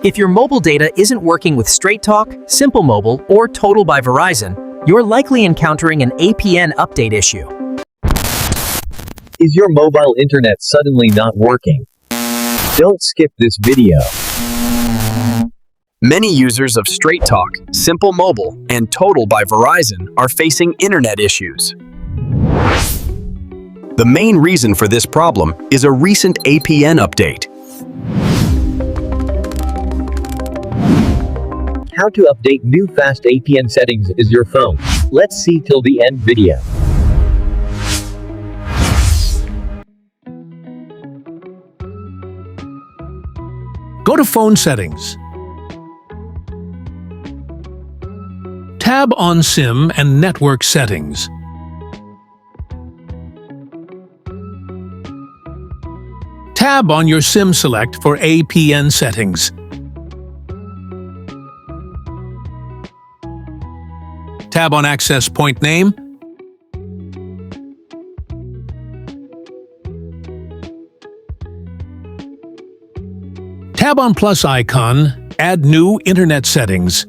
If your mobile data isn't working with Straight Talk, Simple Mobile, or Total by Verizon, you're likely encountering an APN update issue. Is your mobile internet suddenly not working? Don't skip this video. Many users of Straight Talk, Simple Mobile, and Total by Verizon are facing internet issues. The main reason for this problem is a recent APN update. How to update new fast APN settings is your phone. Let's see till the end video. Go to Phone Settings. Tab on SIM and Network Settings. Tab on your SIM select for APN settings. Tab on access point name. Tab on plus icon, add new internet settings.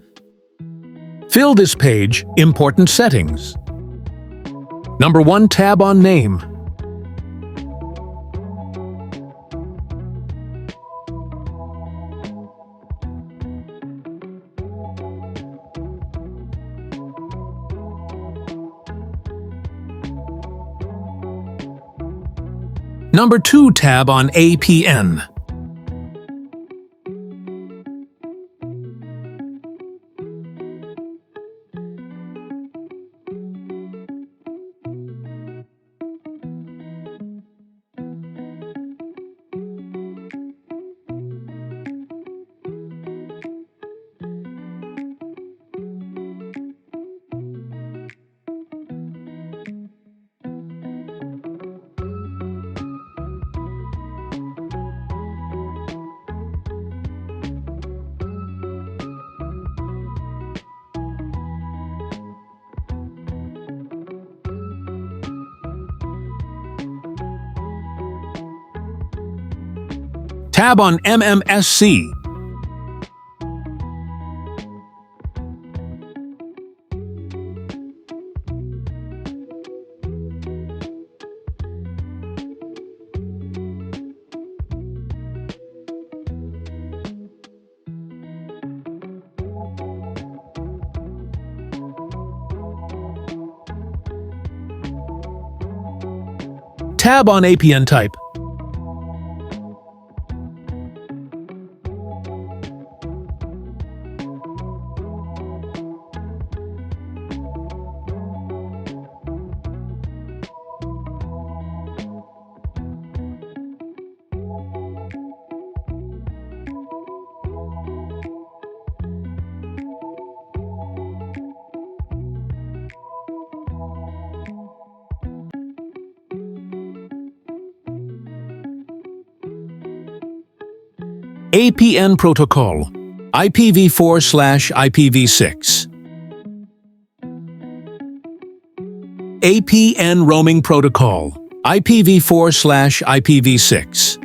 Fill this page, important settings. Number 1, tab on name. Number 2, tab on APN. Tab on MMSC. Tab on APN type. APN protocol, IPv4/IPv6. APN roaming protocol, IPv4/IPv6.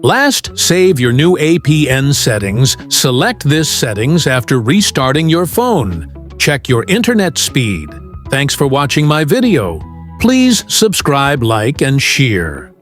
Last, save your new APN settings. Select this settings after restarting your phone. Check your internet speed. Thanks for watching my video. Please subscribe, like, and share.